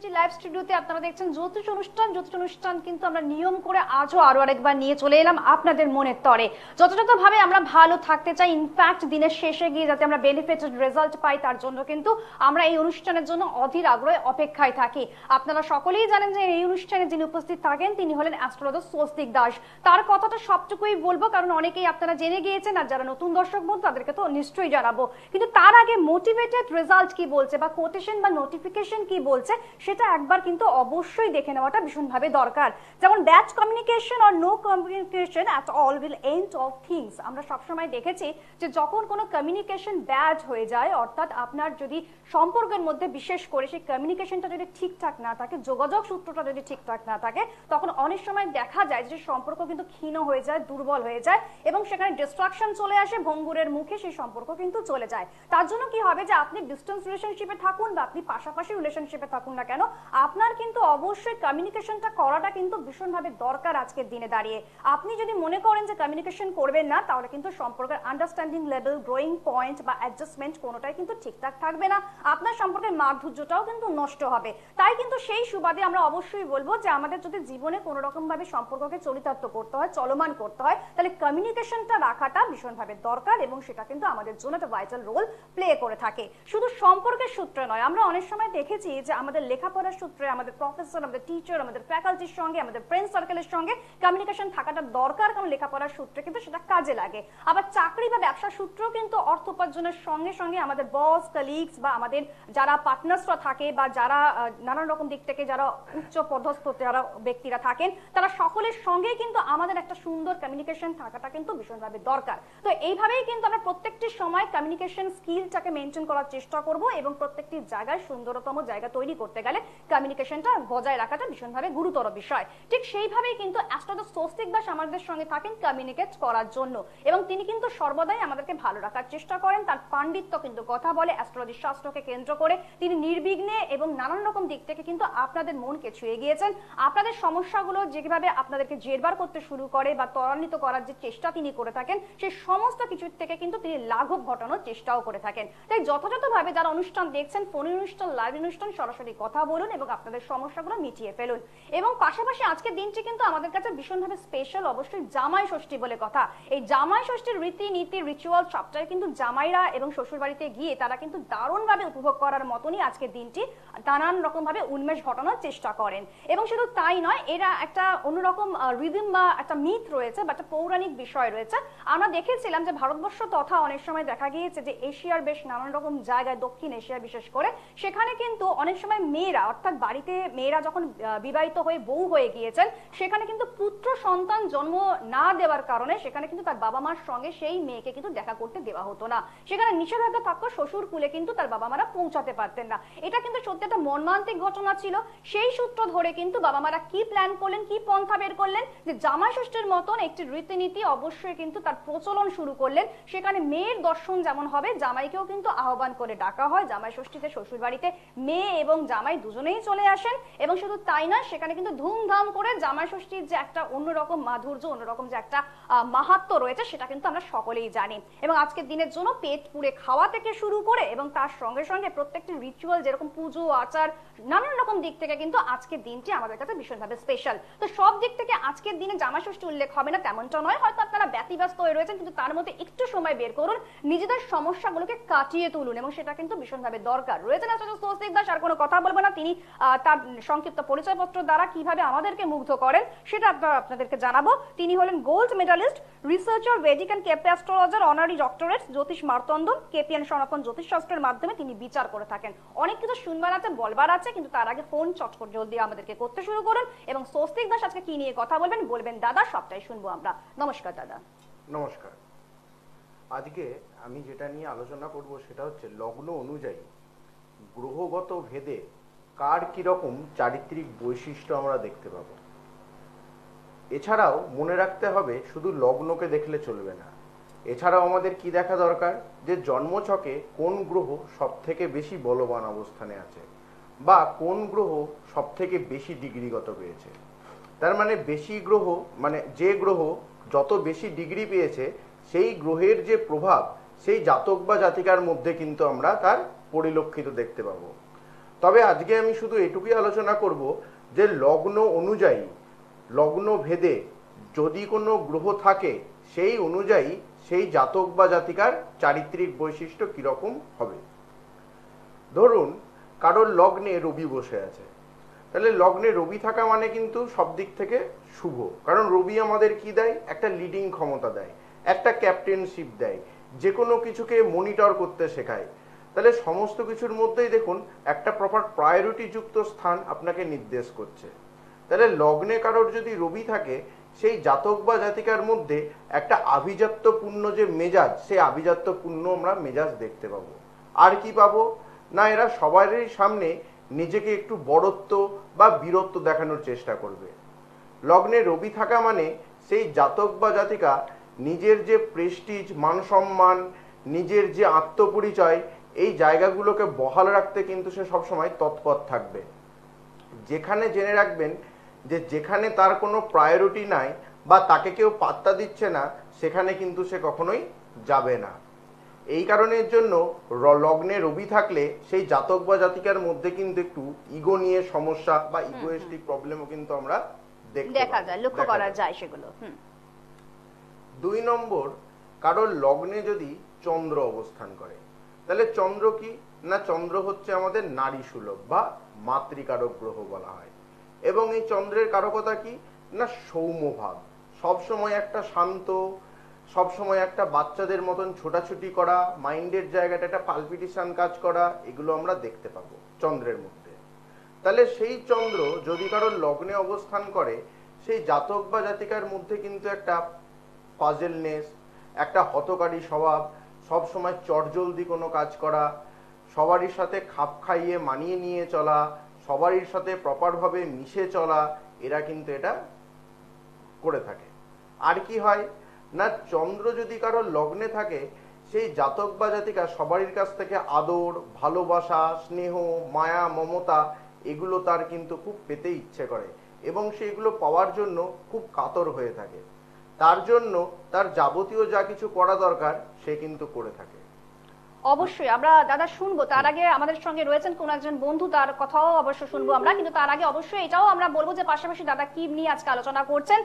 জি live স্টুডিওতে আপনারা দেখছেন জ্যোতিষ অনুষ্ঠান কিন্তু আমরা নিয়ম করে আজও আরো আরেকবার নিয়ে চলে এলাম আপনাদের মনের তরে। যথাযথভাবে আমরা ভালো থাকতে চাই, ইনফ্যাক্ট দিনের শেষে গিয়ে যাতে আমরা বেনিফিটেড রেজাল্ট পাই, তার জন্য কিন্তু আমরা এই অনুষ্ঠানের জন্য অধীর আগ্রহে অপেক্ষায় থাকি। আপনারা সকলেই জানেন যে এই অনুষ্ঠানে যিনি উপস্থিত থাকেন তিনি হলেন অ্যাস্ট্রোলজার স্বস্তিক দাস। তার কথাটা সবটুকুই বলবো, কারণ অনেকেই আপনারা জেনে গিয়েছেন, আর যারা নতুন দর্শক বন্ধু তাদেরকে তো নিশ্চয়ই জানাবো। কিন্তু তার আগে মোটিভেটেড রেজাল্ট কি বলছে বা কোটেশন বা নোটিফিকেশন কি বলছে সেটা একবার কিন্তু অবশ্যই দেখে নেওয়াটা ভীষণভাবে দরকার। যেমন bad communication or no communication at all will end of things. আমরা সবসময় দেখেছি যে যখন কোনো কমিউনিকেশন ব্যাড হয়ে যায়, অর্থাৎ আপনার যদি সম্পর্কের মধ্যে বিশেষ করে সেই কমিউনিকেশনটা যদি ঠিকঠাক না থাকে, যোগাযোগ সূত্রটা যদি ঠিকঠাক না থাকে, তখন অনেক সময় দেখা যায় যে সম্পর্ক কিন্তু ক্ষীণ হয়ে যায়, দুর্বল হয়ে যায় এবং সেখানে ডিস্ট্রাকশন চলে আসে, ভঙ্গুরের মুখে সেই সম্পর্ক কিন্তু চলে যায়। তার জন্য কি হবে যে আপনি ডিস্টেন্স রিলেশনশিপে থাকুন বা আপনি পাশাপাশি রিলেশনশিপে থাকুন না কেন, আপনার কিন্তু অবশ্যই কমিউনিকেশনটা করাটা কিন্তু ভীষণভাবে দরকার আজকের দিনে দাঁড়িয়ে। আপনি যদি মনে করেন যে কমিউনিকেশন করবেন না, তাহলে কিন্তু সম্পর্কের আন্ডারস্ট্যান্ডিং লেভেল, গ্রোয়িং পয়েন্ট বা অ্যাডজাস্টমেন্ট কোনোটাই কিন্তু ঠিকঠাক থাকবে না, আপনার সম্পর্কের মাধুর্যটাও কিন্তু নষ্ট হবে। তাই কিন্তু সেই সুবাদে আমরা অবশ্যই বলবো যে আমাদের যদি জীবনে কোনো রকম ভাবে সম্পর্ককে চরিতার্থ করতে হয়, চলমান করতে হয়, তাহলে কমিউনিকেশনটা রাখাটা ভীষণভাবে দরকার এবং সেটা কিন্তু আমাদের জন্য একটা ভাইটাল রোল প্লে করে থাকে। শুধু সম্পর্কের সূত্রে নয়, আমরা অনেক সময় দেখেছি যে আমাদের লেখাপড়ার সূত্রে, আমাদের প্রফেসর, আমাদের টিচার, আমাদের ফ্যাকাল্টির সঙ্গে, আমাদের ফ্রেন্ড সার্কেলের সঙ্গে কমিউনিকেশন থাকাটা দরকার, কারণ লেখাপড়ার সূত্রে কিন্তু সেটা কাজে লাগে। আবার চাকরি বা ব্যবসার সূত্রেও কিন্তু অর্থ উপার্জনের সঙ্গে সঙ্গে আমাদের বস, কলিগস বা আমাদের যারা পার্টনার্সরা থাকে বা যারা নানান রকম দিক থেকে যারা উচ্চ পদস্থ যারা ব্যক্তিরা থাকেন, তারা সকলের সঙ্গে কিন্তু আমাদের একটা সুন্দর কমিউনিকেশন থাকাটা কিন্তু ভীষণভাবে দরকার। তো এইভাবেই কিন্তু আমরা প্রত্যেকটি সময় কমিউনিকেশন স্কিলটাকে মেনটেন করার চেষ্টা করব এবং প্রত্যেকটি জায়গায় সুন্দরতম জায়গা তৈরি করতে গেলে কমিউনিকেশনটা বজায় রাখাটা ভীষণভাবে গুরুতর বিষয়। ঠিক সেইভাবেই কিন্তু অ্যাস্ট্রোলজার স্বস্তিক দাস আমাদের সঙ্গে থাকেন কমিউনিকেট করার জন্য এবং তিনি কিন্তু সর্বদাই আমাদেরকে ভালো রাখার চেষ্টা করেন। তার পাণ্ডিত্য কিন্তু কথা বলে অ্যাস্ট্রোলজি শাস্ত্রকে কেন্দ্র করে, তিনি নির্বিঘ্নে এবং নানান রকম দিক থেকে কিন্তু আপনাদের মনকে ছুঁয়ে গিয়েছেন। আপনাদের সমস্যাগুলো যেভাবে আপনাদেরকে জেরবার করতে শুরু করে বা ত্বরান্বিত করার যে চেষ্টা তিনি করে থাকেন, সেই সমস্ত কিছুর থেকে কিন্তু তিনি লাঘব ঘটানোর চেষ্টাও করে থাকেন। তাই যথাযথভাবে যারা অনুষ্ঠান দেখছেন, ফোনের অনুষ্ঠান, লাইভ অনুষ্ঠান, সরাসরি কথা বলুন এবং আপনাদের সমস্যাগুলো মিটিয়ে ফেলুন। এবং পাশাপাশি আজকের দিনটি কিন্তু আমাদের কাছে ভীষণভাবে স্পেশাল, অবশ্যই জামাই ষষ্ঠী বলে কথা। এই জামাই ষষ্ঠীর রীতিনীতি, রিচুয়াল সবটাই কিন্তু জামাইরা এবং শ্বশুর বাড়িতে গিয়ে তারা কিন্তু দারুণভাবে উপভোগ করার মতনই আজকের দিনটি নানান রকম ভাবে উন্মেষ ঘটানোর চেষ্টা করেন। এবং শুধু তাই নয়, এরা একটা অন্যরকম রিদম বা একটা মিথ রয়েছে বা একটা পৌরাণিক বিষয় রয়েছে। আমরা দেখেছিলাম যে ভারতবর্ষ তথা অনেক সময় দেখা গিয়েছে যে এশিয়ার বেশ নানান রকম জায়গায়, দক্ষিণ এশিয়া বিশেষ করে, সেখানে কিন্তু অনেক সময় মেয়েরা, অর্থাৎ বাড়িতে মেয়েরা যখন বিবাহিত হয়ে বউ হয়ে গিয়েছেন, সেখানে কিন্তু পুত্র সন্তান জন্ম না দেওয়ার কারণে সেখানে কিন্তু তার বাবা মার সঙ্গে সেই মেয়েকে কিন্তু দেখা করতে দেওয়া হতো না। সেখানে নিষেধাজ্ঞা থাকতো, শ্বশুর কুলে কিন্তু তার বাবা মারা পৌঁছাতে পারতেন না। এটা কিন্তু সত্যি একটা মর্মান্তিক ঘটনা ছিল। সেই সূত্র ধরে কিন্তু বাবা মারা কি প্ল্যান করলেন, কি পন্থা বের করলেন যে জামাই ষষ্ঠীর মতন একটি রীতিনীতি অবশ্যই কিন্তু তার প্রচলন শুরু করলেন। সেখানে মেয়ের দর্শন যেমন হবে, জামাইকেও কিন্তু আহ্বান করে ডাকা হয়। জামাই ষষ্ঠীতে শ্বশুর বাড়িতে মেয়ে এবং জামাই দুজনেই চলে আসেন এবং শুধু তাই নয়, সেখানে কিন্তু ধুমধাম করে জামাই ষষ্ঠীর যে একটা অন্যরকম মাধুর্য, অন্যরকম যে একটা মাহাত্ম্য রয়েছে, সেটা কিন্তু আমরা সকলেই জানি। এবং আজকের দিনের জন্য পেট পুড়ে খাওয়া থেকে শুরু করে এবং তার সঙ্গে সঙ্গে প্রত্যেকটি রিচুয়াল, যেরকম পুজো আচার, নানান রকম দিক থেকে কিন্তু আজকের দিনটি আমাদের কাছে ভীষণভাবে স্পেশাল। তো সব দিক থেকে আজকের দিনে জামাই ষষ্ঠী উল্লেখ হবে না তেমনটা নয়, হয়তো আপনারা ব্যতিব্যস্ত হয়ে রয়েছেন, কিন্তু তার মধ্যে একটু সময় বের করুন, নিজেদের সমস্যাগুলোকে কাটিয়ে তুলুন এবং সেটা কিন্তু ভীষণভাবে দরকার রয়েছে। অ্যাস্ট্রোলজার স্বস্তিক দাস আর কোনো কথা বলবো না, তিনি তার সংক্ষিপ্ত পরিচয়পত্র দ্বারা কিভাবে আমাদেরকে মুগ্ধ করেন সেটা আপনাদেরকে জানাবো। তিনি হলেন gold medallist, researcher, Vedic and KP astrologer, honorary doctorate, Jyotish Martanda, KPN সনাতন জ্যোতিষ শাস্ত্রের মাধ্যমে তিনি বিচার করে থাকেন। অনেক কিছু শুনবার আছে, বলবার আছে, কিন্তু তার আগে ফোন চটপট জলদি আমাদেরকে করতে শুরু করুন এবং স্বস্তিক দাস আজকে কি নিয়ে কথা বলবেন বলবেন দাদা, সবটাই শুনবো আমরা। নমস্কার দাদা। নমস্কার। আজকে আমি যেটা নিয়ে আলোচনা করব সেটা হচ্ছে লগ্ন অনুযায়ী গ্রহগত ভেদে কার কিরকম চারিত্রিক বৈশিষ্ট্য আমরা দেখতে পাবো। এছাড়াও মনে রাখতে হবে শুধু লগ্নকে দেখলে চলবে না, এছাড়াও আমাদের কি দেখা দরকার যে জন্মছকে কোন গ্রহ সব থেকে বেশি বলবান অবস্থানে আছে বা কোন গ্রহ সব থেকে বেশি ডিগ্রিগত পেয়েছে। তার মানে বেশি গ্রহ মানে যে গ্রহ যত বেশি ডিগ্রি পেয়েছে সেই গ্রহের যে প্রভাব সেই জাতক বা জাতিকার মধ্যে কিন্তু আমরা তার পরিলক্ষিত দেখতে পাবো। তবে আজকে আমি শুধু এটুকুই আলোচনা করব যে লগ্ন অনুযায়ী, লগ্ন ভেদে যদি কোনো গ্রহ থাকে সেই অনুযায়ী সেই জাতক বা জাতিকার চারিত্রিক বৈশিষ্ট্য কিরকম হবে। ধরুন কারোর লগ্নে রবি বসে আছে, তাহলে লগ্নে রবি থাকা মানে কিন্তু সব দিক থেকে শুভ, কারণ রবি আমাদের কি দেয়, একটা লিডিং ক্ষমতা দেয়, একটা ক্যাপ্টেনশিপ দেয়, যে কোনো কিছুকে মনিটর করতে শেখায়। তাহলে সমস্ত কিছুর মধ্যেই দেখুন একটা প্রপার প্রায়োরিটি যুক্ত স্থান আপনাকে নির্দেশ করছে। তাহলে লগ্নে কারোর যদি রবি থাকে, সেই জাতক বা জাতিকার মধ্যে একটা আভিজাত্যপূর্ণ যে মেজাজ, সেই আভিজাত্যপূর্ণ আমরা মেজাজ দেখতে পাবো। আর কি পাবো না, এরা সবারই সামনে নিজেকে একটু বড়ত্ব বা বীরত্ব দেখানোর চেষ্টা করবে। লগ্নে রবি থাকা মানে সেই জাতক বা জাতিকা নিজের যে প্রেস্টিজ, মান সম্মান, নিজের যে আত্মপরিচয়, এই জায়গাগুলোকে বহাল রাখতে কিন্তু সে সবসময় তৎপর থাকবে। যেখানে জেনে রাখবেন যে যেখানে তার কোনো প্রায়োরিটি নাই বা তাকে কেউ পাত্তা দিচ্ছে না, সেখানে কিন্তু সে কখনোই যাবে না। এই কারণের জন্য লগ্নে রবি থাকলে সেই জাতক বা জাতিকার মধ্যে কিন্তু একটু ইগো নিয়ে সমস্যা বা ইগোয়েস্টিক প্রবলেমও কিন্তু আমরা দেখা যায়, লক্ষ্য করা যায় সেগুলো। 2 নম্বর, কারোর লগ্নে যদি চন্দ্র অবস্থান করে, তাহলে চন্দ্র কি না, চন্দ্র হচ্ছে আমাদের নারী সুলভ বা মাতৃকারক গ্রহ বলা হয়। এবং এই চন্দ্রের কারকতা কি না, সৌম্যভাব, সবসময় একটা শান্ত, সবসময় একটা বাচ্চাদের মতন ছোটাছুটি করা, মাইন্ডের জায়গাটা একটা পালপিটেশন কাজ করা, এগুলো আমরা দেখতে পাবো চন্দ্রের মধ্যে। তাহলে সেই চন্দ্র যদি কারোর লগ্নে অবস্থান করে, সেই জাতক বা জাতিকার মধ্যে কিন্তু একটা পাজেলনেস, একটা হতকারী স্বভাব, সবসময় চটজলদি কোনো কাজ করা, সবারই সাথে খাপ খাইয়ে মানিয়ে নিয়ে চলা, সবারই সাথে প্রপারভাবে মিশে চলা, এরা কিন্তু এটা করে থাকে। আর কি হয় না, চন্দ্র যদি কারোর লগ্নে থাকে, সেই জাতক বা জাতিকা সবারই কাছ থেকে আদর, ভালোবাসা, স্নেহ, মায়া, মমতা, এগুলো তার কিন্তু খুব পেতে ইচ্ছে করে এবং সেগুলো পাওয়ার জন্য খুব কাতর হয়ে থাকে। তার জন্য তার যাবতীয় যা কিছু করা দরকার সে কিন্তু করে থাকে। অবশ্যই আমরা দাদা শুনবো, তার আগে আমাদের সঙ্গে রয়েছেন কোন একজন বন্ধু, তার কথাও অবশ্য শুনবো আমরা, কিন্তু তার আগে অবশ্যই এটাও আমরা বলবো যে পাশাপাশি দাদা কি নিয়ে আজকে আলোচনা করছেন।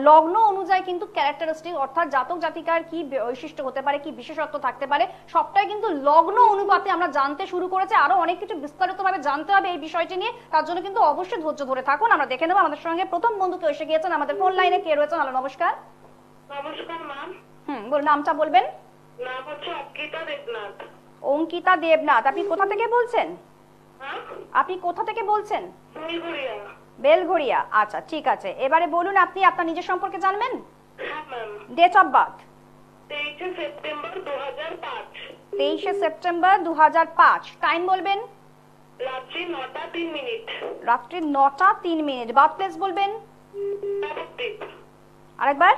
লগ্ন অনুযায়ী কিন্তু ক্যারেক্টারিস্টিক, অর্থাৎ জাতক জাতিকার কি বৈশিষ্ট্য হতে পারে, কি বিশেষত্ব থাকতে পারে, সবটাই কিন্তু লগ্ন অনুপাতে আমরা জানতে শুরু করেছি। আরো অনেক কিছু বিস্তারিত ভাবে জানতে হবে এই বিষয়টি নিয়ে, তার জন্য কিন্তু অবশ্যই ধৈর্য ধরে থাকুন। আমরা দেখে নেবো আমাদের সঙ্গে প্রথম বন্ধুকে এসে গিয়েছেন আমাদের ফোন লাইনে। কে রয়েছেন? হ্যালো, নমস্কার। নমস্কার ম্যাম। বলুন, নামটা বলবেন। নাম হচ্ছে অঙ্কিতা দেবনাথ। অঙ্কিতা দেবনাথ, আপনি কোথা থেকে বলছেন? হ্যাঁ, আপনি কোথা থেকে বলছেন? বেলঘরিয়া। বেলঘরিয়া, আচ্ছা ঠিক আছে। এবারে বলুন, আপনি আপনার নিজের সম্পর্কে জানবেন। হ্যাঁ ma'am. Date of birth? 23 September 2005। 23 September 2005। Time বলবেন? রাত্রি 9টা 3 মিনিট। রাত্রি 9টা 3 মিনিট। বার্থ প্লেস বলবেন? নবদ্বীপ। আরেকবার?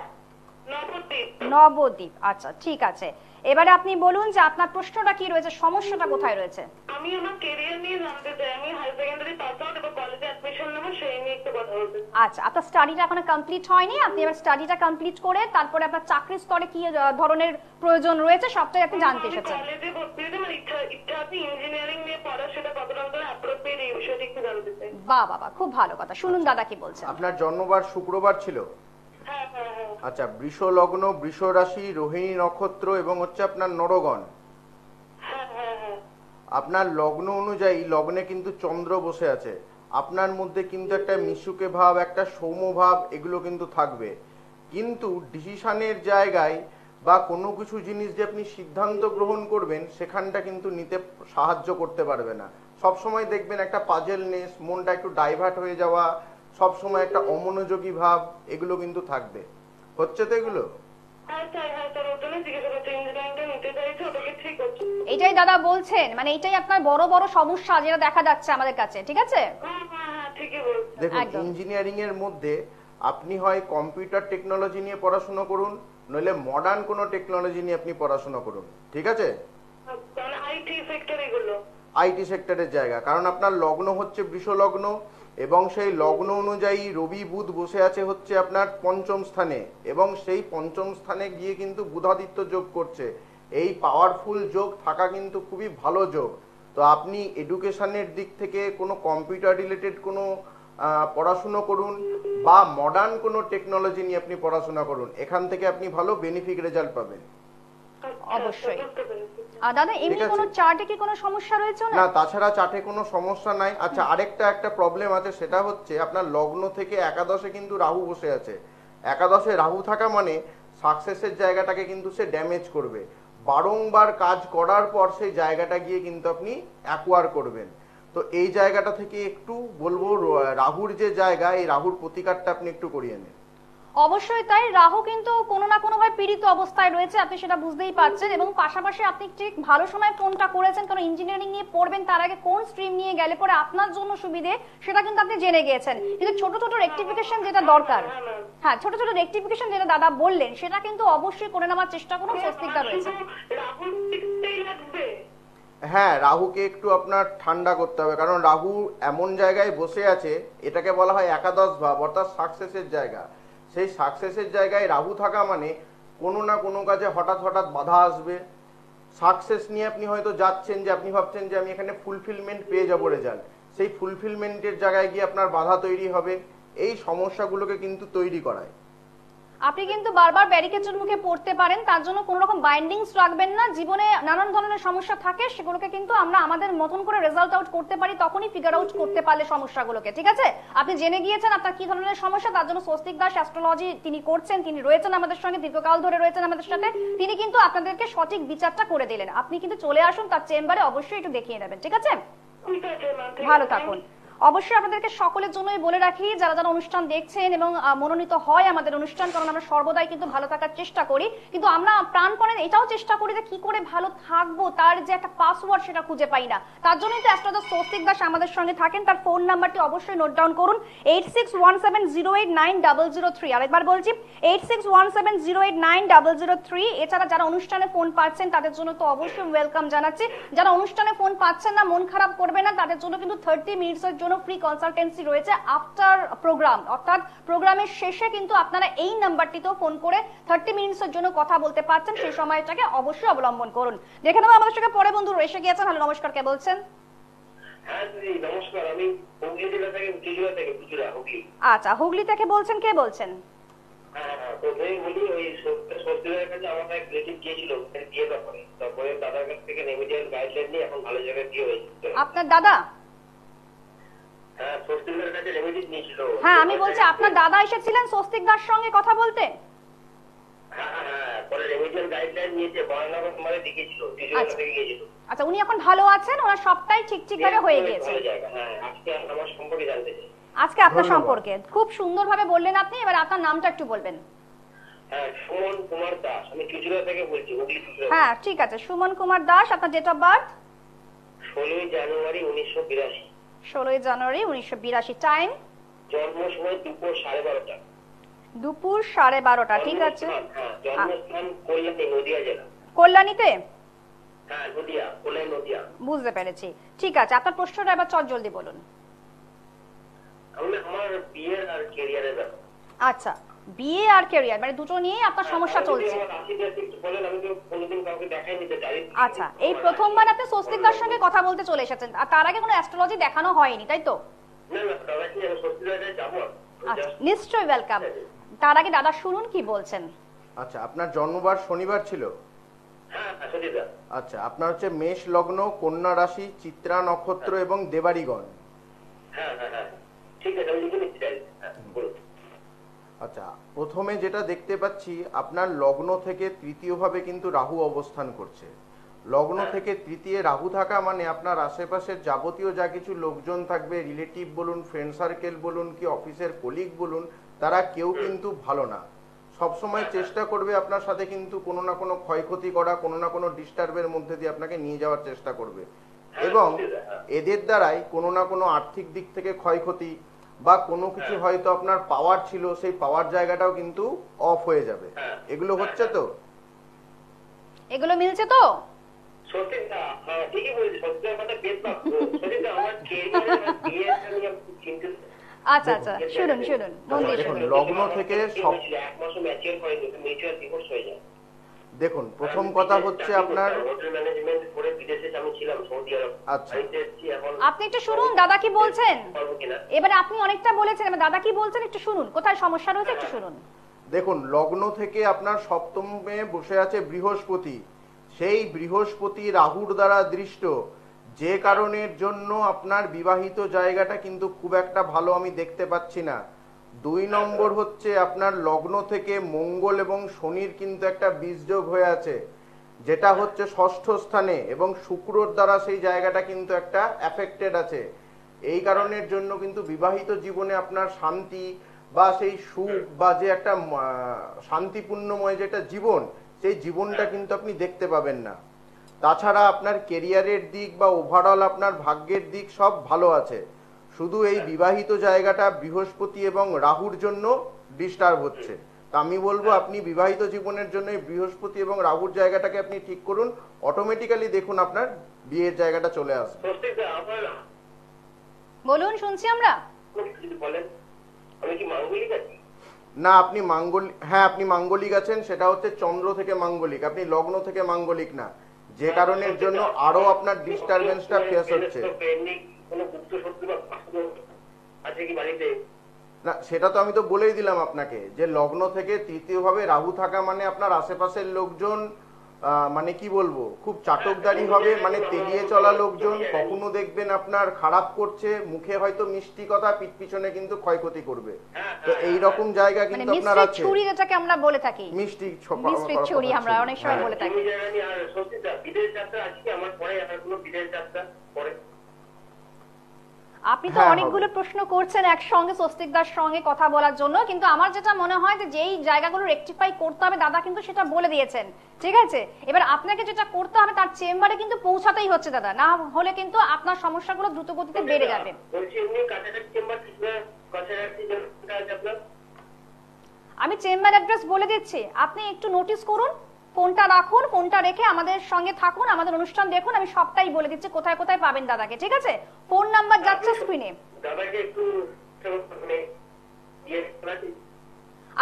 নবদ্বীপ। নবদ্বীপ, আচ্ছা ঠিক আছে। এবারে আপনি বলুন যে আপনার প্রশ্নটা কি রয়েছে, সমস্যাটা কোথায় রয়েছে? আমি আমার ক্যারিয়ার নিয়ে জানতে চাই। আমি হাই সেকেন্ডারি পাস আউট এবং কলেজে অ্যাডমিশন নেব, সেই নিয়ে একটু কথা বলতে। আচ্ছা, আপনার স্টাডিটা এখনো কমপ্লিট হয়নি, আপনি এবার স্টাডিটা কমপ্লিট করে তারপরে আপনার চাকরির স্তরে কি ধরনের প্রয়োজন রয়েছে সবটাই আপনি জানতে এসেছেন। কলেজে ভর্তি হতে আমার ইচ্ছা আছে ইঞ্জিনিয়ারিং নিয়ে পড়া, সেটা কতটা অ্যাপ্রোপ্রিয়েট এই বিষয়টা একটু জানতে চাই। বাহ বাহ, খুব ভালো কথা। শুনুন দাদা কি বলছেন। আপনার জন্মবার শুক্রবার ছিল? হ্যাঁ হ্যাঁ হ্যাঁ। আচ্ছা, বৃষ লগ্ন, বৃষ রাশি, রোহিণী নক্ষত্র এবং হচ্ছে আপনার নরগণ। হ্যাঁ হ্যাঁ হ্যাঁ। আপনার লগ্ন অনুযায়ী লগ্নে কিন্তু চন্দ্র বসে আছে। আপনার মধ্যে কিন্তু একটা মিশুকে ভাব, একটা সৌম্য ভাব, এগুলো কিন্তু থাকবে। কিন্তু ডিসিশনের জায়গায় বা কোনো কিছু জিনিস যে আপনি সিদ্ধান্ত গ্রহণ করবেন, সেখানটা কিন্তু নিতে সাহায্য করতে পারবে না। সবসময় দেখবেন একটা পাজেলনেস, মনটা একটু ডাইভার্ট হয়ে যাওয়া, সবসময় একটা অমনোযোগী ভাব, এগুলো কিন্তু থাকবে। হচ্ছে তো এগুলো? এটাই দাদা বলছেন, মানে এটাই আপনার বড় বড় সমস্যা যেটা দেখা যাচ্ছে আমাদের কাছে, ঠিক আছে? দেখুন, ইঞ্জিনিয়ারিং এর মধ্যে আপনি হয় কম্পিউটার টেকনোলজি নিয়ে পড়াশোনা করুন, নইলে মডার্ন কোনো টেকনোলজি নিয়ে আপনি পড়াশোনা করুন, ঠিক আছে? আইটি সেক্টরের জায়গা, কারণ আপনার লগ্ন হচ্ছে বৃষ লগ্ন এবং সেই লগ্ন অনুযায়ী রবি বুধ বসে আছে হচ্ছে আপনার পঞ্চম স্থানে, এবং সেই পঞ্চম স্থানে গিয়ে কিন্তু বুধাদিত্য যোগ করছে। এই পাওয়ারফুল যোগ থাকা কিন্তু খুবই ভালো যোগ। তো আপনি এডুকেশনের দিক থেকে কোনো কম্পিউটার রিলেটেড কোনো পড়াশুনো করুন বা মডার্ন কোনো টেকনোলজি নিয়ে আপনি পড়াশোনা করুন, এখান থেকে আপনি ভালো বেনিফিট রেজাল্ট পাবেন। অবশ্যই। বুঝতে পেরেছি। আর দাদা এমনি ঠিক আছে। কোনো চার্টে কি কোনো সমস্যা রয়েছে না, না? তাছাড়া চাটে কোনো সমস্যা নাই। আচ্ছা, একটা প্রবলেম আছে, সেটা হচ্ছে আপনার লগ্ন থেকে একাদশে কিন্তু রাহু বসে আছে। একাদশে রাহু থাকা মানে সাকসেসের জায়গাটাকে কিন্তু সে ড্যামেজ করবে। বারংবার কাজ করার পর সেই জায়গাটা গিয়ে কিন্তু আপনি অ্যাকোয়ার করবেন। তো এই জায়গাটা থেকে একটু বলবো, রাহুর যে জায়গা, এই রাহুর প্রতিকারটা আপনি একটু করিয়ে নেন। অবশ্যই তাই, রাহু কিন্তু কোনো না কোনো ভাবে পীড়িত অবস্থায় রয়েছে, আপনি সেটা বুঝতেই পারছেন। এবং পাশাপাশি আপনি ঠিক ভালো সময় ফোনটা করেছেন, কারণ ইঞ্জিনিয়ারিং নিয়ে পড়বেন, তার আগে কোন স্ট্রিম নিয়ে গেলে পরে আপনার জন্য সুবিধে সেটা কিন্তু আপনি জেনে গিয়েছেন। কিন্তু ছোট ছোট রেকটিফিকেশন যেটা দরকার, হ্যাঁ ছোট ছোট রেকটিফিকেশন যেটা দাদা বললেন, সেটা কিন্তু অবশ্যই করে নেওয়ার চেষ্টা করুন, স্বস্তিকটা রয়েছে। রাহুল দিকটাই লাগবে। হ্যাঁ, রাহুকে একটু আপনার ঠান্ডা করতে হবে, কারণ রাহু এমন জায়গায় বসে আছে, এটাকে বলা হয় একাদশ ভাব, অর্থাৎ সাকসেসের জায়গা। সেই সাকসেসের জায়গায় রাহু থাকা মানে কোনো না কোনো কাজে হঠাৎ হঠাৎ বাধা আসবে। সাকসেস নিয়ে আপনি হয়তো যাচ্ছেন, যে আপনি ভাবছেন যে আমি এখানে ফুলফিলমেন্ট পেয়ে যাবো রেজাল্ট, সেই ফুলফিলমেন্টের জায়গায় গিয়ে আপনার বাধা তৈরি হবে। এই সমস্যাগুলোকে কিন্তু তৈরি করায়। আপনি কিন্তু বারবার ব্যারিকেডের মুখে পড়তে পারেন, তার জন্য কোনো রকম বাইন্ডিংস রাখবেন না। জীবনে নানান ধরনের সমস্যা থাকে, সেগুলোকে কিন্তু আমরা আমাদের মতন করে রেজাল্ট আউট করতে পারি, তখনই ফিগার আউট করতে পারলে সমস্যাগুলোকে। ঠিক আছে, আপনি জেনে গিয়েছেন আপনার কি ধরনের সমস্যা, তার জন্য স্বস্তিক দাস অ্যাস্ট্রোলজি তিনি করছেন, তিনি রয়েছেন আমাদের সঙ্গে, দীর্ঘকাল ধরে রয়েছেন আমাদের সাথে, তিনি কিন্তু আপনাদেরকে সঠিক বিচারটা করে দিলেন। আপনি কিন্তু চলে আসুন তার চেম্বারে, অবশ্যই একটু দেখিয়ে নেবেন। ঠিক আছে, ঠিক আছে ম্যাম, ঠিক ভালো আছে। থাকুন। অবশ্যই আপনাদেরকে সকলের জন্যই বলে রাখি, যারা যারা অনুষ্ঠান দেখছেন এবং মনোনীত হয় আমাদের অনুষ্ঠান, কারণ আমরা সর্বদাই কিন্তু ভালো থাকার চেষ্টা করি, কিন্তু আমরা প্রাণপণে এটাও চেষ্টা করি যে কি করে ভালো থাকবো, তার যে একটা পাসওয়ার্ড সেটা খুঁজে পাই না। তার জন্যই তো অ্যাস্ট্রোলজার স্বস্তিক দাস আমাদের সঙ্গে থাকেন। তার ফোন নাম্বারটি অবশ্যই নোট ডাউন করুন, 8617089003। আরেকবার বলছি, 8617089003। এছাড়া যারা অনুষ্ঠানে ফোন পাচ্ছেন তাদের জন্য তো অবশ্যই ওয়েলকাম জানাচ্ছি। যারা অনুষ্ঠানে ফোন পাচ্ছেন না, মন খারাপ করবে না, তাদের জন্য কিন্তু 30 মিনিটসের জন্য ফ্রি কনসালটেন্সি রয়েছে আফটার প্রোগ্রাম, অর্থাৎ প্রোগ্রামের শেষে কিন্তু আপনারা এই নাম্বারটিতেও ফোন করে 30 মিনিটসের জন্য কথা বলতে পারছেন। সেই সময়টাকে অবশ্যই অবলম্বন করুন। দেখে নেবো আমাদের সঙ্গে পরে বন্ধু এসে গিয়েছেন। হ্যালো, নমস্কার, কে বলছেন? হ্যাঁ দিদি নমস্কার, আমি হুগলি জেলা থেকে পুজুরা হুগলি। আচ্ছা, হুগলি থেকে বলছেন, কে বলছেন? হ্যাঁ হ্যাঁ, প্রথমেই বলি ওই স্বস্তিদের কাছে আমার এক রিলেটিভ গিয়েছিল বিয়ে ব্যাপারে, তারপরে দাদার কাছ থেকে রেমিডিয়াল গাইডলাইন নিয়ে এখন ভালো জায়গায় বিয়ে হয়েছে। আপনার দাদা? হ্যাঁ, স্বস্তিদের কাছে রেমিডি নিয়েছিল। হ্যাঁ, আমি বলছি আপনার দাদা এসেছিলেন স্বস্তিক দাস সঙ্গে কথা বলতে? হ্যাঁ হ্যাঁ, পরে রেমিডিয়াল গাইডলাইন নিয়েছে, বয়নগর তোমারে দেখিয়েছিল, টিউশন থেকে গিয়েছিল। আচ্ছা, উনি এখন ভালো আছেন, ওনার সবটাই ঠিক ভাবে হয়ে গিয়েছে। ভালো জায়গা। হ্যাঁ, আজকে আমার সম্পর্কে জানতে চাই। আজকে আপনার ধন্যবাদ। সম্পর্কে খুব সুন্দরভাবে বললেন আপনি, এবার আপনার নামটা একটু বলবেন। হ্যাঁ, সুমন কুমার দাস, আমি চুচুড়া থেকে বলছি, হুগলি চুচুড়া। হ্যাঁ ঠিক আছে, সুমন কুমার দাস, আপনার date of birth? 16 January 1982। 16 January 1982। Time? জন্ম সময় দুপুর 12:30টা। দুপুর 12:30টা, ঠিক আছে। হ্যাঁ, জন্মস্থান কল্যাণী, নদিয়া জেলা। কল্যাণীতে? হ্যাঁ, নদিয়া, কল্যাণ নদিয়া। বুঝতে পেরেছি, ঠিক আছে। আপনার প্রশ্নটা এবার জলদি বলুন। আমার বিয়ের আর ক্যারিয়ারের ব্যাপার। আচ্ছা, বিয়ে আর ক্যারিয়ার মানে দুটো নিয়ে আপনার সমস্যা চলছে। আমার রাশিটা একটু বলেন, আমি তো কোনোদিন কাউকে দেখাইনি, তো জানি। আচ্ছা, এই প্রথমবার আপনি স্বস্তিক দার সঙ্গে কথা বলতে চলে এসেছেন, আর তার আগে কোনো অ্যাস্ট্রোলজি দেখানো হয়নি, তাই তো? না না, দাদা কি আমি সত্যি যাবো? আচ্ছা, নিশ্চয়ই ওয়েলকাম। তার আগে দাদা শুনুন কি বলছেন। আচ্ছা, আপনার জন্মবার শনিবার ছিল? হ্যাঁ হ্যাঁ, সত্যি দা। আচ্ছা, আপনার হচ্ছে মেষ লগ্ন, কন্যা রাশি, চিত্রা নক্ষত্র এবং দেবাড়িগণ। হ্যাঁ হ্যাঁ হ্যাঁ, ঠিক আছে, আমি লিখে নিচ্ছি। হ্যাঁ, বলুন। আচ্ছা, প্রথমে যেটা দেখতে পাচ্ছি, আপনার লগ্ন থেকে তৃতীয় ভাবে কিন্তু রাহু অবস্থান করছে। লগ্ন থেকে তৃতীয় রাহু থাকা মানে আপনার আশেপাশের যাবতীয় যা কিছু লোকজন থাকবে, রিলেটিভ বলুন, ফ্রেন্ড সার্কেল বলুন, কি অফিসের কলিগ বলুন, তারা কেউ কিন্তু ভালো না। সবসময় চেষ্টা করবে আপনার সাথে কিন্তু কোনো না কোনো ক্ষয়ক্ষতি করা, কোনো না কোনো ডিস্টার্বের মধ্যে দিয়ে আপনাকে নিয়ে যাওয়ার চেষ্টা করবে, এবং এদের দ্বারাই কোনো না কোনো আর্থিক দিক থেকে ক্ষয়ক্ষতি বা কোনো কিছু হয়তো আপনার পাওয়ার ছিল, সেই পাওয়ার জায়গাটাও কিন্তু অফ হয়ে যাবে। এগুলো হচ্ছে তো? এগুলো মিলছে তো? সত্যি দা, হ্যাঁ ঠিকই বলছি, সত্যি কথা পেট না। সত্যি দা, আমার ক্যারিয়ার আর বিয়ের নিয়ে চিন্তিত। আচ্ছা আচ্ছা, শুনুন শুনুন, মন দিয়ে দেখুন, শুনুন। লগ্ন থেকে সব 1 মাসও ম্যাচিওর হয়নি, মিউচুয়াল ডিভোর্স হয়ে যায়। দেখুন, প্রথম কথা হচ্ছে আপনার হোটেল ম্যানেজমেন্ট করে বিদেশে আমি ছিলাম, সৌদি আরব। আচ্ছা। বাড়িতে এসেছি এখন। আপনি একটু শুনুন দাদা কি বলছেন। পারবো কিনা? এবারে আপনি অনেকটা বলেছেন, এবার দাদা কি বলছেন একটু শুনুন, কোথায় সমস্যা রয়েছে একটু শুনুন। দেখুন, লগ্ন থেকে আপনার সপ্তমে বসে আছে বৃহস্পতি। সেই বৃহস্পতি রাহুর দ্বারা দৃষ্ট, যে কারণের জন্য আপনার বিবাহিত জায়গাটা কিন্তু খুব একটা ভালো আমি দেখতে পাচ্ছি না। 2 নম্বর হচ্ছে আপনার লগ্ন থেকে মঙ্গল এবং শনির কিন্তু একটা বীজযোগ হয়ে আছে, যেটা হচ্ছে ষষ্ঠ স্থানে, এবং শুক্রর দ্বারা সেই জায়গাটা কিন্তু একটা অ্যাফেক্টেড আছে। এই কারণের জন্য কিন্তু বিবাহিত জীবনে আপনার শান্তি বা সেই সুখ বা যে একটা শান্তিপূর্ণময় যে একটা জীবন, সেই জীবনটা কিন্তু আপনি দেখতে পাবেন না। তাছাড়া আপনার কেরিয়ারের দিক বা ওভারঅল আপনার ভাগ্যের দিক সব ভালো আছে, শুধু এই বিবাহিত জায়গাটা বৃহস্পতি এবং রাহুর জন্য ডিস্টার্ব হচ্ছে। তা আমি বলবো আপনি বিবাহিত জীবনের জন্য এই বৃহস্পতি এবং রাহুর জায়গাটাকে আপনি ঠিক করুন, অটোমেটিক্যালি দেখুন আপনার বিয়ের জায়গাটা চলে আসবে। স্বস্তিকদা, আপনার বলুন, শুনছি আমরা। যদি বলেন আমি কি মাঙ্গলিক আছি? না, আপনি আপনি মাঙ্গলিক আছেন, সেটা হচ্ছে চন্দ্র থেকে মাঙ্গলিক, আপনি লগ্ন থেকে মাঙ্গলিক না, যে কারণের জন্য আরো আপনার ডিস্টারবেন্সটা ফেস হচ্ছে। কোনো গুপ্ত শত্রু বা শত্রু আছে কি বাড়িতে? না, সেটা তো আমি তো বলেই দিলাম আপনাকে, যে লগ্ন থেকে তৃতীয় ভাবে রাহু থাকা মানে আপনার আশেপাশের লোকজন মানে কি বলবো, খুব চাটকদারি হবে, মানে তেলিয়ে চলা লোকজন, কখনো দেখবেন আপনার খারাপ করছে, মুখে হয়তো মিষ্টি কথা, পিঠ পিছনে কিন্তু ক্ষয়ক্ষতি করবে। তো এই রকম জায়গা মানে কিন্তু আপনার মিস্ত্রি আছে। ছুরি যেটাকে আমরা বলে থাকি, মিষ্টি মিস্ত্রি ছুরি আমরা অনেক সময় বলে থাকি। আমি জানি। আর স্বস্তিকদা, বিদেশ যাত্রা আজকে আমার পরে আর কোনো বিদেশ যাত্রা পরে? আপনি তো হ্যাঁ, অনেকগুলো হবে। প্রশ্ন করছেন একসঙ্গে স্বস্তিকদার সঙ্গে কথা বলার জন্য, কিন্তু আমার যেটা মনে হয় যে যেই জায়গাগুলো রেকটিফাই করতে হবে দাদা কিন্তু সেটা বলে দিয়েছেন, ঠিক আছে? এবার আপনাকে যেটা করতে হবে তার চেম্বারে কিন্তু পৌঁছাতেই হচ্ছে দাদা, না হলে কিন্তু আপনার সমস্যাগুলো দ্রুত গতিতে বেড়ে যাবে। বলছি এমনি কাছাকাছি চেম্বার কাছাকাছি যেটা আছে আপনার? আমি চেম্বার অ্যাড্রেস বলে দিচ্ছি, আপনি একটু নোটিস করুন, ফোনটা রাখুন, ফোনটা রেখে আমাদের সঙ্গে থাকুন, আমাদের অনুষ্ঠান দেখুন, আমি সবটাই বলে দিচ্ছি কোথায় কোথায় পাবেন দাদাকে, ঠিক আছে? ফোন নাম্বার যাচ্ছে স্ক্রিনে, দাদাকে একটু মানে ইয়ে করাচ্ছি।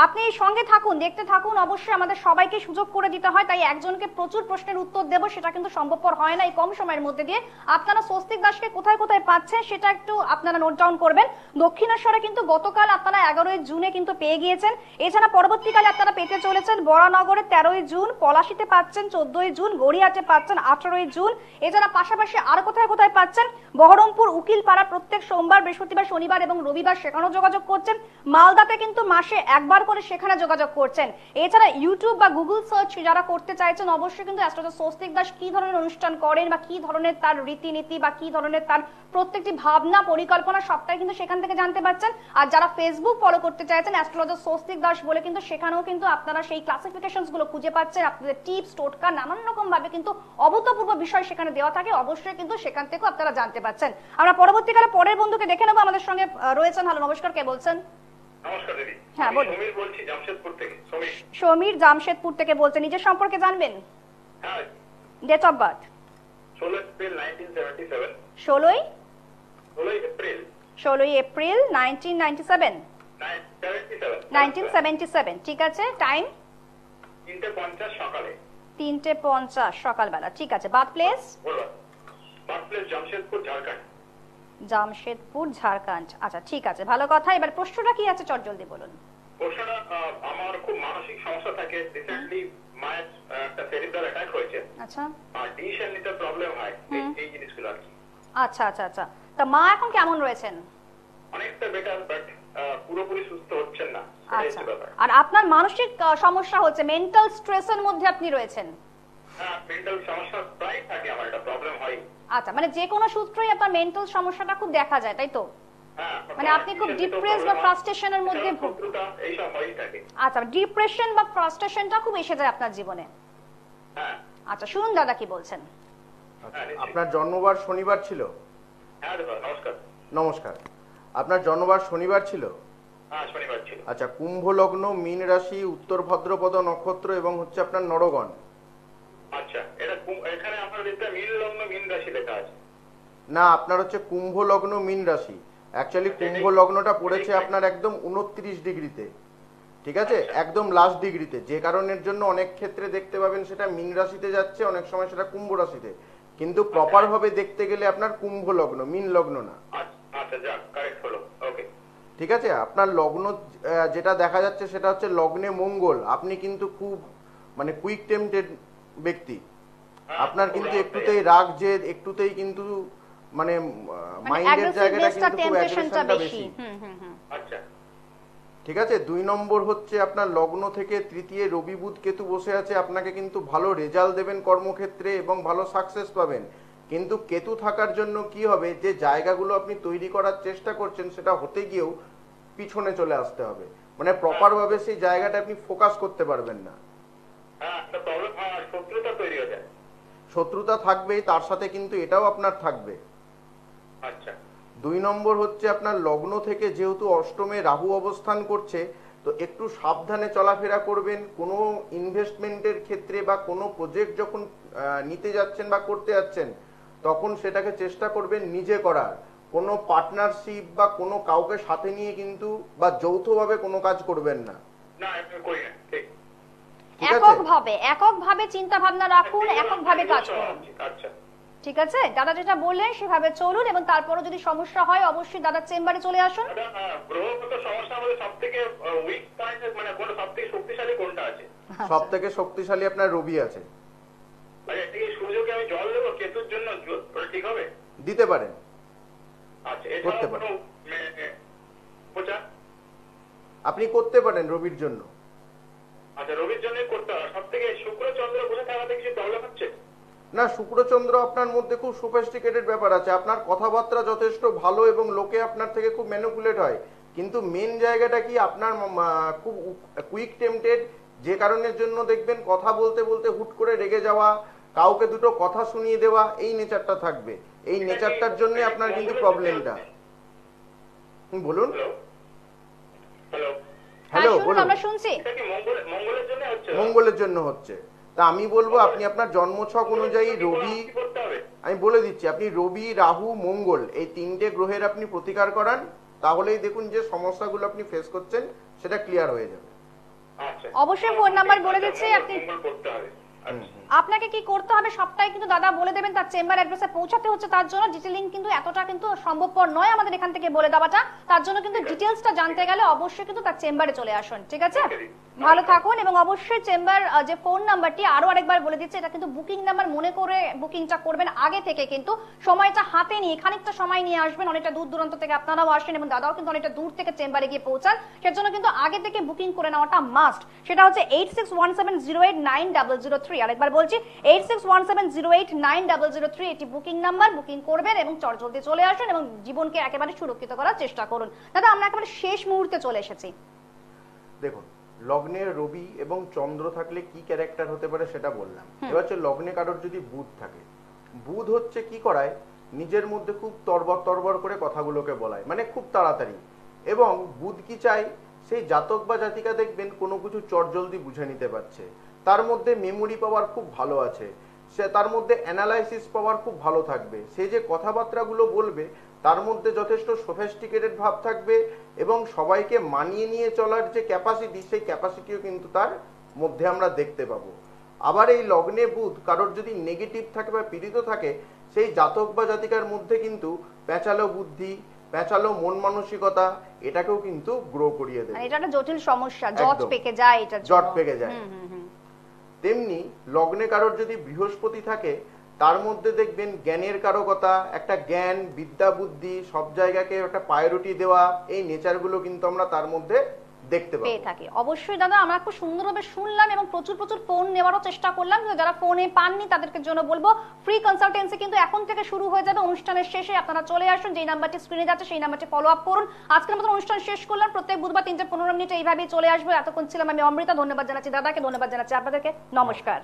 আপনি এই সঙ্গে থাকুন, দেখতে থাকুন। অবশ্যই আমাদের সবাইকে সুযোগ করে দিতে হয়, তাই একজনকে প্রচুর প্রশ্নের উত্তর দেব সেটা কিন্তু সম্ভবপর হয় না এই কম সময়ের মধ্যে দিয়ে। আপনারা স্বস্তিক দাসকে কোথায় কোথায় পাচ্ছেন সেটা একটু আপনারা নোট ডাউন করবেন। দক্ষিণেশ্বরে কিন্তু গতকাল আপনারা 11ই জুনে কিন্তু পেয়ে গিয়েছেন, এছাড়া পরবর্তীকালে আপনারা পেতে চলেছেন বরানগরে 13ই জুন, পলাশীতে পাচ্ছেন 14ই জুন, গড়িয়াহাটে পাচ্ছেন 18ই জুন, এছাড়া পাশাপাশি আর কোথায় কোথায় পাচ্ছেন বহরমপুর উকিলপাড়া প্রত্যেক সোমবার, বৃহস্পতিবার, শনিবার এবং রবিবার সেখানেও যোগাযোগ করছেন। মালদাতে কিন্তু মাসে একবার করে সেখানে যোগাযোগ করছেন। এছাড়া ইউটিউব বা গুগল সার্চ যারা করতে চাইছেন অবশ্যই কিন্তু অ্যাস্ট্রোলজার স্বস্তিক দাস কি ধরনের অনুষ্ঠান করেন বা কি ধরনের তার রীতিনীতি বা কি ধরনের তার প্রত্যেকটি ভাবনা পরিকল্পনা সবটাই কিন্তু সেখান থেকে জানতে পারছেন। আর যারা ফেসবুক ফলো করতে চাইছেন অ্যাস্ট্রোলজার স্বস্তিক দাস বলে কিন্তু সেখানেও কিন্তু আপনারা সেই ক্লাসিফিকেশনস গুলো খুঁজে পাচ্ছেন, আপনাদের টিপস টোটকা নানান রকম ভাবে কিন্তু অভূতপূর্ব বিষয় সেখানে দেওয়া থাকে, অবশ্যই কিন্তু সেখান থেকেও আপনারা জানতে পাচ্ছেন। আমরা পরবর্তীকালে পরের বন্ধুকে দেখে নেবো, আমাদের সঙ্গে রয়েছেন। হ্যালো, নমস্কার, কে বলছেন? নমস্কার দিদি। হ্যাঁ, বলুন। সমীর বলছি জামশেদপুর থেকে। সমীর জামশেদপুর থেকে বলছেন, নিজের সম্পর্কে জানবেন? হ্যাঁ। Date of birth? 16 এপ্রিল 1977। 16ই 16 এপ্রিল 1997। 1977, ঠিক আছে। টাইম? 3:50 সকালে। 3:50 সকালবেলা, ঠিক আছে। Birth place? Birth place Jamshedpur, Jharkhand. Jamshedpur, Jharkhand, আচ্ছা ঠিক আছে, ভালো কথা। এবার প্রশ্নটা কি আছে চট জলদি বলুন। প্রশ্নটা, আমার খুব মানসিক সমস্যা থাকে। রিসেন্টলি মায়ের একটা সেরিব্রাল অ্যাটাক হয়েছে। আচ্ছা। আর ডিসিশন নিতে প্রবলেম হয়, এই জিনিসগুলো আর কি। আচ্ছা আচ্ছা আচ্ছা, তা মা এখন কেমন রয়েছেন? অনেকটা বেটার, বাট পুরোপুরি সুস্থ হচ্ছেন না। আচ্ছা, আর আপনার মানসিক সমস্যা হচ্ছে, মেন্টাল স্ট্রেসের মধ্যে আপনি রয়েছেন? হ্যাঁ, মেন্টাল সমস্যা প্রায় থাকে, আমার একটা প্রবলেম হয়। আচ্ছা, মানে যে কোনো সূত্রেই আপনার মেন্টাল সমস্যাটা খুব দেখা যায়, তাই তো? মানে আপনি খুব ডিপ্রেস বা ফ্রাস্ট্রেশনের মধ্যে এইসব হয়েই থাকে। আচ্ছা, ডিপ্রেশন বা ফ্রাস্ট্রেশনটা খুব এসে যায় আপনার জীবনে। হ্যাঁ। আচ্ছা, শুনুন দাদা কি বলছেন। আপনার জন্মবার শনিবার ছিল? হ্যাঁ দাদা, নমস্কার। নমস্কার। আপনার জন্মবার শনিবার ছিল? হ্যাঁ, শনিবার ছিল। আচ্ছা, কুম্ভ লগ্ন, মীন রাশি, উত্তর ভাদ্রপদ নক্ষত্র এবং হচ্ছে আপনার নরগণ। আচ্ছা, এখানে আপনার মীন লগ্ন মীন রাশি লেখা আছে। না, আপনার হচ্ছে কুম্ভ লগ্ন মীন রাশি। অ্যাকচুয়ালি কুম্ভ লগ্নটা পড়েছে আপনার একদম 29 ডিগ্রিতে, ঠিক আছে, একদম লাস্ট ডিগ্রিতে, যে কারণের জন্য অনেক ক্ষেত্রে দেখতে পাবেন সেটা মীন রাশিতে যাচ্ছে, অনেক সময় সেটা কুম্ভ রাশিতে, কিন্তু প্রপার ভাবে দেখতে গেলে আপনার কুম্ভ লগ্ন, মীন লগ্ন না। আচ্ছা যাক, কারেক্ট হলো। ওকে, ঠিক আছে, আপনার লগ্ন যেটা দেখা যাচ্ছে সেটা হচ্ছে লগ্নে মঙ্গল। আপনি কিন্তু খুব মানে কুইক টেম্পটেড ব্যক্তি, আপনার কিন্তু একটুতেই রাগ জেদ, একটুতেই কিন্তু মানে মাইন্ডের জায়গাটা কিন্তু খুব অ্যাগ্রেশনটা বেশি। আচ্ছা ঠিক আছে, 2 নম্বর হচ্ছে আপনার লগ্ন থেকে তৃতীয় রবি বুধ কেতু বসে আছে, আপনাকে কিন্তু ভালো রেজাল্ট দেবেন কর্মক্ষেত্রে এবং ভালো সাকসেস পাবেন। কিন্তু কেতু থাকার জন্য কি হবে, যে জায়গাগুলো আপনি তৈরি করার চেষ্টা করছেন সেটা হতে গিয়েও পিছনে চলে আসতে হবে, মানে প্রপার ভাবে সেই জায়গাটা আপনি ফোকাস করতে পারবেন না। হ্যাঁ, একটা প্রবলেম, শত্রুতা তৈরি হয়ে যায়। শত্রুতা থাকবেই, তার সাথে কিন্তু এটাও আপনার থাকবে। আচ্ছা 2 নম্বর হচ্ছে আপনার লগ্ন থেকে যেহেতু অষ্টমে রাহু অবস্থান করছে, তো একটু সাবধানে চলাফেরা করবেন। কোনো ইনভেস্টমেন্টের ক্ষেত্রে বা কোনো প্রজেক্ট যখন নিতে যাচ্ছেন বা করতে যাচ্ছেন, তখন সেটাকে চেষ্টা করবেন নিজে করার, কোনো পার্টনারশিপ বা কোনো কাউকে সাথে নিয়ে কিন্তু বা যৌথভাবে কোনো কাজ করবেন না। না, আমি করি না, ঠিক ঠিক আছে, এককভাবে চিন্তা ভাবনা রাখুন, এককভাবে কাজ করুন। আচ্ছা ঠিক আছে, দাদা যেটা বললেন সেভাবে চলুন, এবং তারপরে যদি সমস্যা হয় অবশ্যই দাদার চেম্বারে চলে আসুন। গ্রহগত সমস্যা আমাদের সব থেকে উইক পয়েন্ট, মানে কোন সব থেকে শক্তিশালী কোনটা আছে? সব থেকে শক্তিশালী আপনার রবি আছে। আচ্ছা, ঠিক আছে, সূর্যকে আমি জল দেবো কেতুর জন্য, ওটা ঠিক হবে? দিতে পারেন, আচ্ছা, করতে এছাড়া পারেন, কোনো প্রচার? আপনি করতে পারেন রবির জন্য। আচ্ছা, রবির জন্যই করতে হবে। সব থেকে শুক্র চন্দ্র বসে থাকাতে কিছু প্রবলেম হচ্ছে? না, শুক্রচন্দ্র আপনার মধ্যে খুব সোফিস্টিকেটেড ব্যাপার আছে, আপনার কথাবার্তা যথেষ্ট ভালো এবং লোকে আপনার থেকে খুব ম্যানিপুলেট হয়, কিন্তু মেন জায়গাটা কি আপনার খুব কুইক টেম্পটেড, যে কারণের জন্য দেখবেন কথা বলতে বলতে হুট করে রেগে যাওয়া, কাউকে দুটো কথা শুনিয়ে দেওয়া, এই নেচারটা থাকবে। এই নেচারটার জন্য আপনার কিন্তু প্রবলেমটা। বলুন। হ্যালো হ্যালো, বলুন। আমরা শুনছি। এটা কি মঙ্গলের জন্য হচ্ছে? মঙ্গলের জন্য হচ্ছে। তা আমি বলবো আপনি আপনার জন্মছক অনুযায়ী রবি, আমি বলে দিচ্ছি, আপনি রবি, রাহু, মঙ্গল এই 3টে গ্রহের আপনি প্রতিকার করান, তাহলেই দেখুন যে সমস্যাগুলো আপনি ফেস করছেন সেটা ক্লিয়ার হয়ে যাবে। অবশ্যই ফোন নাম্বার বলে দিচ্ছি, আপনি আপনাকে কি করতে হবে সবটাই কিন্তু দাদা বলে দেবেন। তার চেম্বার অ্যাড্রেসে পৌঁছাতে হচ্ছে, তার জন্য ডিটেইলিং কিন্তু এতটা কিন্তু সম্ভবপর নয় আমাদের এখান থেকে বলে দেওয়াটা। তার জন্য কিন্তু ডিটেইলসটা জানতে গেলে অবশ্যই কিন্তু তার চেম্বারে চলে আসুন। ঠিক আছে, ভালো থাকুন, এবং অবশ্যই চেম্বার যে ফোন নাম্বারটি আরো আরেকবার বলে দিচ্ছে, এটা কিন্তু বুকিং নাম্বার মনে করে বুকিংটা করবেন আগে থেকে, কিন্তু সময়টা হাতে নিয়ে খানিকটা সময় নিয়ে আসবেন। অনেকটা দূর দূরান্ত থেকে আপনারাও আসেন এবং দাদাও কিন্তু অনেকটা দূর থেকে চেম্বারে গিয়ে পৌঁছান, সেজন্য কিন্তু আগে থেকে বুকিং করে নেওয়াটা মাস্ট। সেটা হচ্ছে 8617089003। আরেকবার বলছি 8617089003, এটি বুকিং নাম্বার। বুকিং করবেন এবং চটজলদি চলে আসুন এবং জীবনকে একেবারে সুরক্ষিত করার চেষ্টা করুন। দাদা আমরা একেবারে শেষ মুহূর্তে চলে এসেছি। দেখুন, লগ্নে রবি এবং চন্দ্র থাকলে কি ক্যারেক্টার হতে পারে সেটা বললাম। এবার হচ্ছে লগ্নে কারোর যদি বুধ থাকে, বুধ হচ্ছে কি করায়, নিজের মধ্যে খুব তরবর করে কথাগুলোকে বলায়, মানে খুব তাড়াতাড়ি। এবং বুধ কি চাই, সেই জাতক বা জাতিকা দেখবেন কোনো কিছু চটজলদি বুঝে নিতে পারছে, তার মধ্যে মেমোরি পাওয়ার খুব ভালো আছে, সে তার মধ্যে অ্যানালাইসিস পাওয়ার খুব ভালো থাকবে, সে যে কথাবার্তাগুলো বলবে তার মধ্যে যথেষ্ট সোফিস্টিকেটেড ভাব থাকবে, এবং সবাইকে মানিয়ে নিয়ে চলার যে ক্যাপাসিটি, সেই ক্যাপাসিটিও কিন্তু তার মধ্যে আমরা দেখতে পাবো। আবার এই লগ্নে বুধ কারোর যদি নেগেটিভ থাকে বা পীড়িত থাকে, সেই জাতক বা জাতিকার মধ্যে কিন্তু পেঁচালো বুদ্ধি, পেঁচালো মন মানসিকতা, এটাকেও কিন্তু গ্রো করিয়ে দেবে। এটা একটা জটিল সমস্যা, জট পেকে যায়, এটা জট পেকে যায়। তেমনি লগ্নে কারোর যদি বৃহস্পতি থাকে, তার মধ্যে দেখবেন জ্ঞানের কারকতা, একটা জ্ঞান, বিদ্যা, বুদ্ধি, সব জায়গাকে একটা প্রায়োরিটি দেওয়া, এই নেচারগুলো কিন্তু আমরা তার মধ্যে দেখতে পেয়ে থাকি। অবশ্যই দাদা, আমরা খুব সুন্দরভাবে শুনলাম এবং প্রচুর ফোন নেওয়ারও চেষ্টা করলাম। যারা ফোনে পাননি তাদেরকে জন্য বলবো, ফ্রি কনসালটেন্সি কিন্তু এখন থেকে শুরু হয়ে যাবে অনুষ্ঠানের শেষে। আপনারা চলে আসুন, যেই নাম্বারটি স্ক্রিনে যাচ্ছে সেই নাম্বারটি ফলো আপ করুন। আজকের মতো অনুষ্ঠান শেষ করলাম। প্রত্যেক বুধবার 3:15 এইভাবেই চলে আসবো। এতক্ষণ ছিলাম আমি অমৃতা। ধন্যবাদ জানাচ্ছি দাদাকে, ধন্যবাদ জানাচ্ছি আপনাদেরকে। নমস্কার।